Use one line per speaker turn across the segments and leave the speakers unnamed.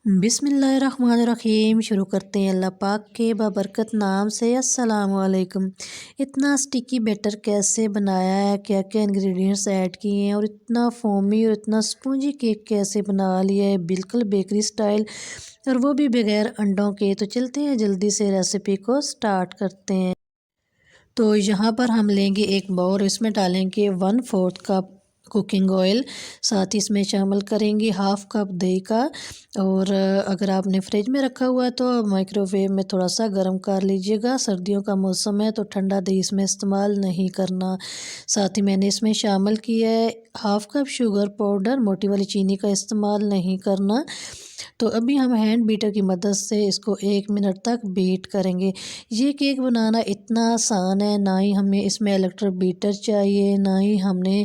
बिस्मिल्लाहिर्रहमानिर्रहीम। शुरू करते हैं अल्लाह पाक के बाबरकत नाम से। अस्सलामु अलैकुम। इतना स्टिकी बैटर कैसे बनाया है, क्या क्या इंग्रेडिएंट्स ऐड किए हैं और इतना फोमी और इतना स्पॉन्जी केक कैसे बना लिया है बिल्कुल बेकरी स्टाइल, और वो भी बगैर अंडों के। तो चलते हैं जल्दी से रेसिपी को स्टार्ट करते हैं। तो यहाँ पर हम लेंगे एक बाउल, इसमें डालेंगे 1/4 कप कुकिंग ऑयल, साथ ही इसमें शामिल करेंगे हाफ़ कप दही का। और अगर आपने फ्रिज में रखा हुआ है तो माइक्रोवेव में थोड़ा सा गर्म कर लीजिएगा। सर्दियों का मौसम है तो ठंडा दही इसमें इस्तेमाल नहीं करना। साथ ही मैंने इसमें शामिल किया है हाफ़ कप शुगर पाउडर, मोटी वाली चीनी का इस्तेमाल नहीं करना। तो अभी हम हैंड बीटर की मदद से इसको 1 मिनट तक बीट करेंगे। ये केक बनाना इतना आसान है, ना ही हमें इसमें इलेक्ट्रिक बीटर चाहिए, ना ही हमने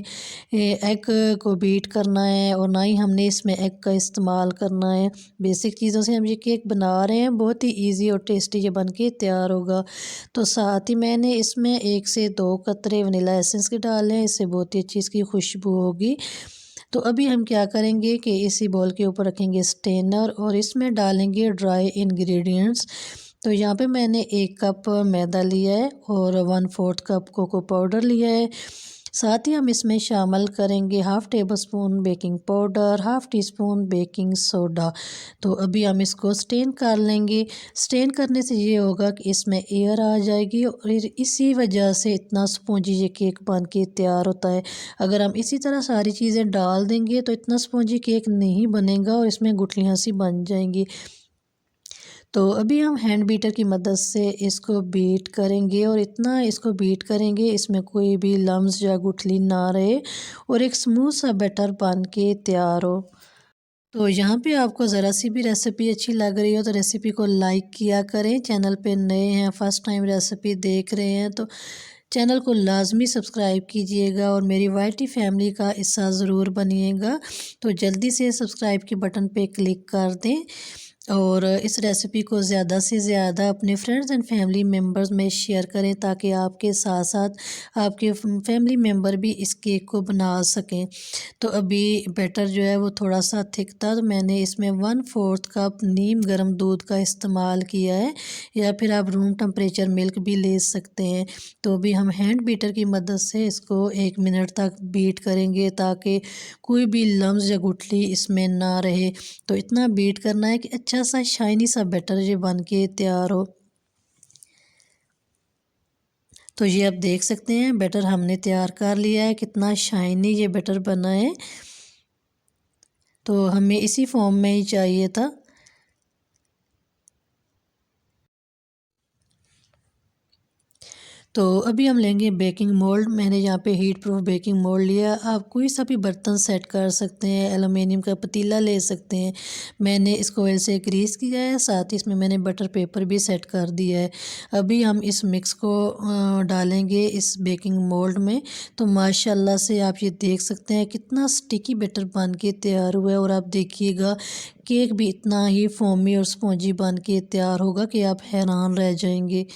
एग को बीट करना है और ना ही हमने इसमें एग का इस्तेमाल करना है। बेसिक चीज़ों से हम ये केक बना रहे हैं, बहुत ही इजी और टेस्टी ये बन के तैयार होगा। तो साथ ही मैंने इसमें 1 से 2 कतरे वनीला एसेंस के डाले हैं, इससे बहुत ही अच्छी इसकी खुशबू होगी। तो अभी हम क्या करेंगे कि इसी बॉल के ऊपर रखेंगे स्टेनर और इसमें डालेंगे ड्राई इंग्रेडिएंट्स। तो यहाँ पे मैंने 1 कप मैदा लिया है और 1/4 कप कोको पाउडर लिया है। साथ ही हम इसमें शामिल करेंगे half table spoon baking powder, half tea spoon baking soda. तो अभी हम इसको स्टेन कर लेंगे। स्टेन करने से ये होगा कि इसमें एयर आ जाएगी और इसी वजह से इतना स्पॉन्जी ये केक बन के तैयार होता है। अगर हम इसी तरह सारी चीज़ें डाल देंगे तो इतना स्पॉन्जी केक नहीं बनेगा और इसमें गुठलियाँ सी बन जाएंगी। तो अभी हम हैंड बीटर की मदद से इसको बीट करेंगे और इतना इसको बीट करेंगे इसमें कोई भी लम्स या गुठली ना रहे और एक स्मूथ सा बैटर बन के तैयार हो। तो यहाँ पे आपको ज़रा सी भी रेसिपी अच्छी लग रही हो तो रेसिपी को लाइक किया करें। चैनल पे नए हैं, फर्स्ट टाइम रेसिपी देख रहे हैं तो चैनल को लाजमी सब्सक्राइब कीजिएगा और मेरी वाइटी फैमिली का हिस्सा ज़रूर बनिएगा। तो जल्दी से सब्सक्राइब के बटन पे क्लिक कर दें और इस रेसिपी को ज़्यादा से ज़्यादा अपने फ्रेंड्स एंड फैमिली मेम्बर्स में शेयर करें ताकि आपके साथ साथ आपके फैमिली मेम्बर भी इस केक को बना सकें। तो अभी बैटर जो है वो थोड़ा सा थिक था तो मैंने इसमें 1/4 कप नीम गर्म दूध का इस्तेमाल किया है, या फिर आप रूम टेम्परेचर मिल्क भी ले सकते हैं। तो अभी हम हैंड बीटर की मदद से इसको 1 मिनट तक बीट करेंगे ताकि कोई भी लम्स या गुठली इसमें ना रहे। तो इतना बीट करना है कि अच्छा सा शाइनी सा बैटर ये बन के तैयार हो। तो ये आप देख सकते हैं बैटर हमने तैयार कर लिया है, कितना शाइनी ये बैटर बना है। तो हमें इसी फॉर्म में ही चाहिए था। तो अभी हम लेंगे बेकिंग मोल्ड। मैंने यहाँ पे हीट प्रूफ बेकिंग मोल्ड लिया। आप कोई सा भी बर्तन सेट कर सकते हैं, एलुमिनियम का पतीला ले सकते हैं। मैंने इसको ऑयल से ग्रीस किया है, साथ ही इसमें मैंने बटर पेपर भी सेट कर दिया है। अभी हम इस मिक्स को डालेंगे इस बेकिंग मोल्ड में। तो माशाल्लाह से आप ये देख सकते हैं कितना स्टिकी बैटर बन के तैयार हुआ है और आप देखिएगा केक भी इतना ही फोमी और स्पॉन्जी बन के तैयार होगा कि आप हैरान रह जाएंगे।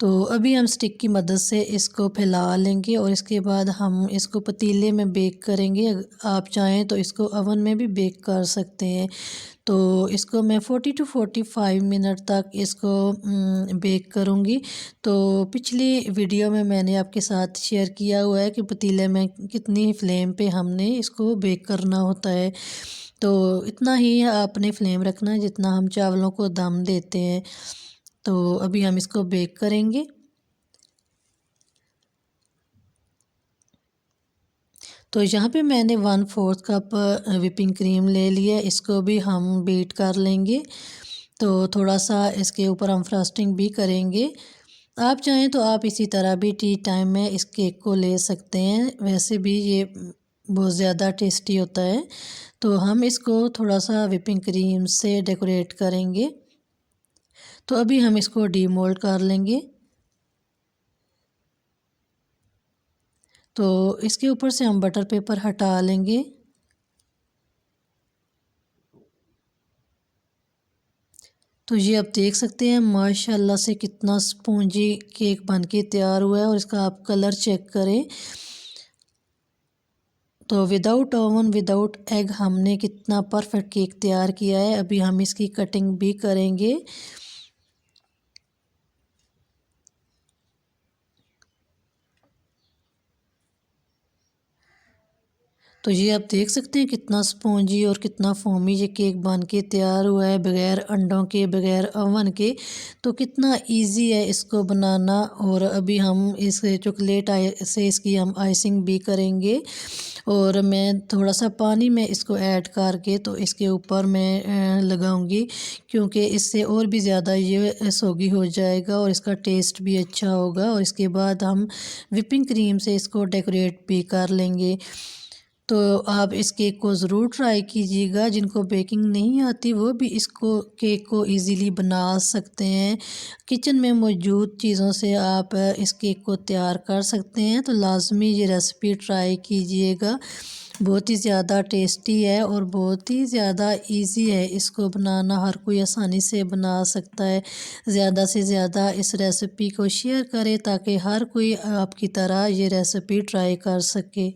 तो अभी हम स्टिक की मदद से इसको फैला लेंगे और इसके बाद हम इसको पतीले में बेक करेंगे। आप चाहें तो इसको ओवन में भी बेक कर सकते हैं। तो इसको मैं 40 टू 45 मिनट तक इसको बेक करूँगी। तो पिछली वीडियो में मैंने आपके साथ शेयर किया हुआ है कि पतीले में कितनी फ्लेम पे हमने इसको बेक करना होता है। तो इतना ही आपने फ्लेम रखना है जितना हम चावलों को दम देते हैं। तो अभी हम इसको बेक करेंगे। तो यहाँ पे मैंने 1/4 कप विपिंग क्रीम ले लिया, इसको भी हम बीट कर लेंगे। तो थोड़ा सा इसके ऊपर हम फ्रस्टिंग भी करेंगे। आप चाहें तो आप इसी तरह भी टी टाइम में इस केक को ले सकते हैं, वैसे भी ये बहुत ज़्यादा टेस्टी होता है। तो हम इसको थोड़ा सा विपिंग क्रीम से डेकोरेट करेंगे। तो अभी हम इसको डीमोल्ड कर लेंगे। तो इसके ऊपर से हम बटर पेपर हटा लेंगे। तो ये आप देख सकते हैं माशाल्लाह से कितना स्पॉन्जी केक बन के तैयार हुआ है और इसका आप कलर चेक करें। तो विदाउट ओवन विदाउट एग हमने कितना परफेक्ट केक तैयार किया है। अभी हम इसकी कटिंग भी करेंगे। तो ये आप देख सकते हैं कितना स्पॉन्जी और कितना फोमी ये केक बन के तैयार हुआ है, बगैर अंडों के, बगैर ओवन के। तो कितना इजी है इसको बनाना। और अभी हम इस चॉकलेट से इसकी हम आइसिंग भी करेंगे। और मैं थोड़ा सा पानी में इसको ऐड करके तो इसके ऊपर मैं लगाऊंगी, क्योंकि इससे और भी ज़्यादा ये सोगी हो जाएगा और इसका टेस्ट भी अच्छा होगा। और इसके बाद हम विपिंग क्रीम से इसको डेकोरेट भी कर लेंगे। तो आप इस केक को ज़रूर ट्राई कीजिएगा। जिनको बेकिंग नहीं आती वो भी इसको केक को इजीली बना सकते हैं। किचन में मौजूद चीज़ों से आप इस केक को तैयार कर सकते हैं। तो लाजमी ये रेसिपी ट्राई कीजिएगा। बहुत ही ज़्यादा टेस्टी है और बहुत ही ज़्यादा इजी है इसको बनाना। हर कोई आसानी से बना सकता है। ज़्यादा से ज़्यादा इस रेसिपी को शेयर करें ताकि हर कोई आपकी तरह ये रेसिपी ट्राई कर सके।